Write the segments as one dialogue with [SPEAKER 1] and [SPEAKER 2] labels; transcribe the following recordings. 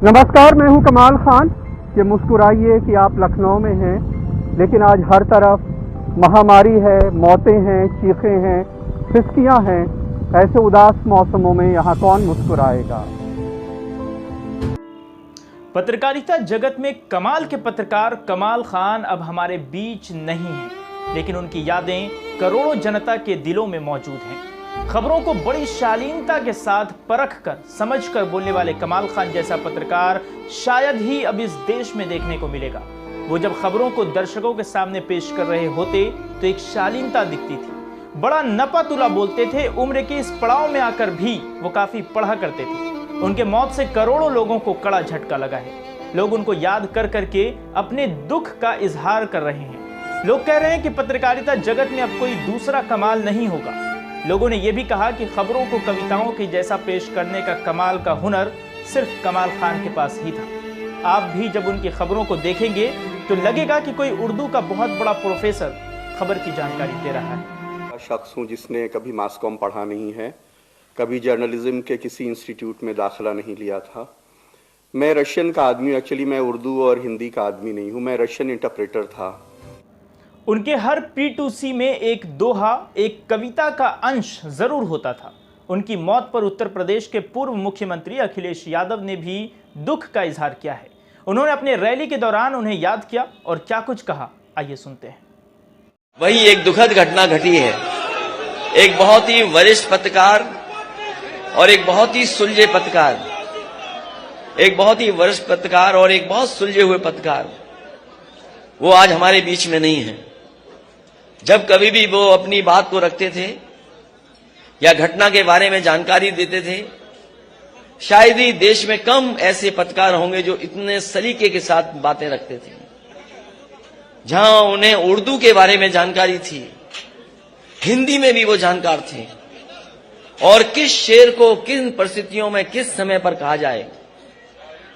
[SPEAKER 1] नमस्कार, मैं हूं कमाल खान। ये मुस्कुराइए कि आप लखनऊ में हैं, लेकिन आज हर तरफ महामारी है, मौतें हैं, चीखें हैं, फिसकियां हैं। ऐसे उदास मौसमों में यहाँ कौन मुस्कुराएगा।
[SPEAKER 2] पत्रकारिता जगत में कमाल के पत्रकार कमाल खान अब हमारे बीच नहीं हैं, लेकिन उनकी यादें करोड़ों जनता के दिलों में मौजूद हैं। खबरों को बड़ी शालीनता के साथ परखकर, समझकर बोलने वाले कमाल खान जैसा पत्रकार शायद ही अब इस देश में देखने को मिलेगा। वो जब खबरों को दर्शकों के सामने पेश कर रहे होते तो एक शालीनता दिखती थी। बड़ा नपा-तुला बोलते थे। उम्र के इस पड़ाव में आकर भी वो काफी पढ़ा करते थे। उनके मौत से करोड़ों लोगों को कड़ा झटका लगा है। लोग उनको याद कर करके अपने दुख का इजहार कर रहे हैं। लोग कह रहे हैं कि पत्रकारिता जगत में अब कोई दूसरा कमाल नहीं होगा। लोगों ने यह भी कहा कि खबरों को कविताओं के जैसा पेश करने का कमाल का हुनर सिर्फ कमाल खान के पास ही था। आप भी जब उनकी खबरों को देखेंगे तो लगेगा कि कोई उर्दू का बहुत बड़ा प्रोफेसर खबर की जानकारी दे रहा है।
[SPEAKER 3] शख्स हूँ जिसने कभी मास कॉम पढ़ा नहीं है, कभी जर्नलिज्म के किसी इंस्टीट्यूट में दाखिला नहीं लिया था। मैं रशियन का आदमी, एक्चुअली मैं उर्दू और हिंदी का आदमी नहीं हूँ, मैं रशियन इंटरप्रेटर था।
[SPEAKER 2] उनके हर P2C में एक दोहा, एक कविता का अंश जरूर होता था। उनकी मौत पर उत्तर प्रदेश के पूर्व मुख्यमंत्री अखिलेश यादव ने भी दुख का इजहार किया है। उन्होंने अपने रैली के दौरान उन्हें याद किया और क्या कुछ कहा, आइए सुनते हैं।
[SPEAKER 4] वही एक दुखद घटना घटी है। एक बहुत ही वरिष्ठ पत्रकार और एक बहुत ही सुलझे पत्रकार, एक बहुत ही वरिष्ठ पत्रकार और एक बहुत सुलझे हुए पत्रकार, वो आज हमारे बीच में नहीं है। जब कभी भी वो अपनी बात को रखते थे या घटना के बारे में जानकारी देते थे, शायद ही देश में कम ऐसे पत्रकार होंगे जो इतने सलीके के साथ बातें रखते थे। जहां उन्हें उर्दू के बारे में जानकारी थी, हिंदी में भी वो जानकार थे, और किस शेर को किन परिस्थितियों में किस समय पर कहा जाए,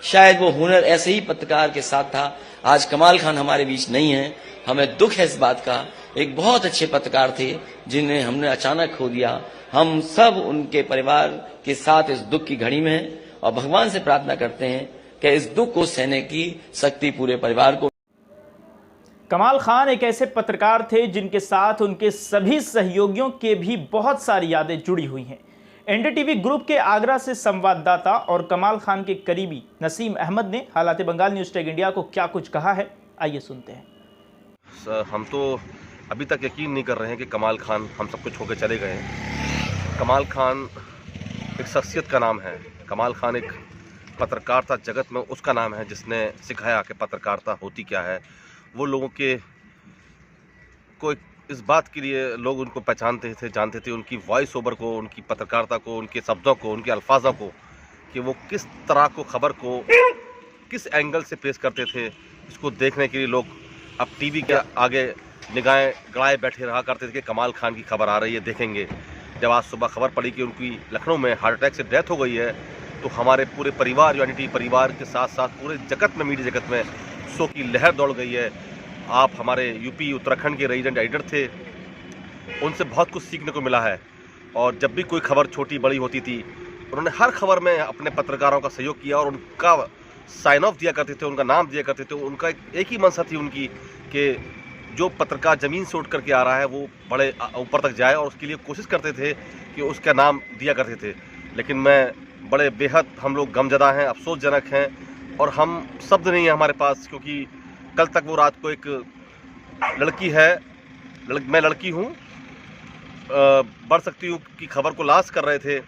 [SPEAKER 4] शायद वो हुनर ऐसे ही पत्रकार के साथ था। आज कमाल खान हमारे बीच नहीं है, हमें दुख है इस बात का। एक बहुत अच्छे पत्रकार थे जिन्हें हमने अचानक खो दिया। हम सब उनके परिवार के साथ इस दुख की घड़ी में हैं और भगवान से प्रार्थना करते हैं कि इस दुख को सहने की शक्ति पूरे परिवार को।
[SPEAKER 2] कमाल खान एक ऐसे पत्रकार थे जिनके साथ उनके सभी सहयोगियों के भी बहुत सारी यादें जुड़ी हुई हैं। एनडीटीवी ग्रुप के आगरा से संवाददाता और कमाल खान के करीबी नसीम अहमद ने हालात बंगाल न्यूज़ टेक इंडिया को क्या कुछ कहा है, आइए सुनते हैं।
[SPEAKER 5] हम तो अभी तक यकीन नहीं कर रहे हैं कि कमाल खान हम सब कुछ होकर चले गए। कमाल खान एक शख्सियत का नाम है। कमाल खान एक पत्रकारिता जगत में उसका नाम है जिसने सिखाया कि पत्रकारिता होती क्या है। वो लोगों के को इस बात के लिए लोग उनको पहचानते थे, जानते थे, उनकी वॉइस ओवर को, उनकी पत्रकारिता को, उनके शब्दों को, उनके अल्फाजों को, कि वो किस तरह को खबर को किस एंगल से पेश करते थे। इसको देखने के लिए लोग अब टीवी के आगे निगाहें गड़ाए बैठे रहा करते थे कि कमाल खान की खबर आ रही है, देखेंगे। जब आज सुबह खबर पड़ी कि उनकी लखनऊ में हार्ट अटैक से डेथ हो गई है, तो हमारे पूरे परिवार, यूनिटी परिवार के साथ साथ पूरे जगत में, मीडिया जगत में शोक की लहर दौड़ गई है। आप हमारे यूपी उत्तराखंड के रेजिडेंट एडिटर थे, उनसे बहुत कुछ सीखने को मिला है। और जब भी कोई खबर छोटी बड़ी होती थी, उन्होंने हर खबर में अपने पत्रकारों का सहयोग किया और उनका साइन ऑफ दिया करते थे, उनका नाम दिया करते थे। उनका एक ही मंशा थी उनकी कि जो पत्रकार ज़मीन से उठ करके आ रहा है वो बड़े ऊपर तक जाए, और उसके लिए कोशिश करते थे कि उसका नाम दिया करते थे। लेकिन मैं बड़े बेहद हम लोग गमज़दा हैं, अफसोसजनक हैं, और हम शब्द नहीं है हमारे पास, क्योंकि कल तक वो रात को एक लड़की है, मैं लड़की हूँ, बढ़ सकती हूँ की खबर को लाश कर रहे थे,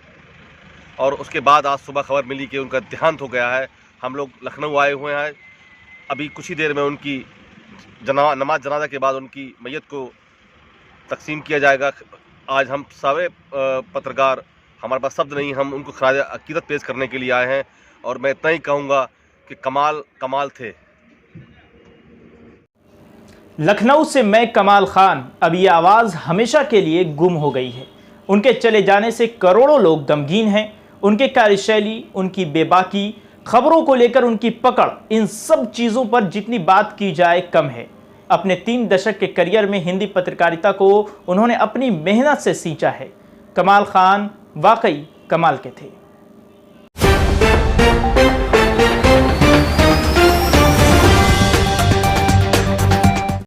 [SPEAKER 5] और उसके बाद आज सुबह खबर मिली कि उनका देहांत हो गया है। हम लोग लखनऊ आए हुए हैं, अभी कुछ ही देर में उनकी नमाज जनाजा के बाद उनकी मैयत को तकसीम किया जाएगा। आज हम सारे पत्रकार, हमारे पास शब्द नहीं, हम उनको खराज अकीदत पेश करने के लिए आए हैं, और मैं इतना ही कहूँगा कि कमाल थे।
[SPEAKER 2] लखनऊ से मैं कमाल खान, अब ये आवाज़ हमेशा के लिए गुम हो गई है। उनके चले जाने से करोड़ों लोग गमगीन हैं। उनके कार्यशैली, उनकी बेबाकी, खबरों को लेकर उनकी पकड़, इन सब चीज़ों पर जितनी बात की जाए कम है। अपने 3 दशक के करियर में हिंदी पत्रकारिता को उन्होंने अपनी मेहनत से सींचा है। कमाल खान वाकई कमाल के थे।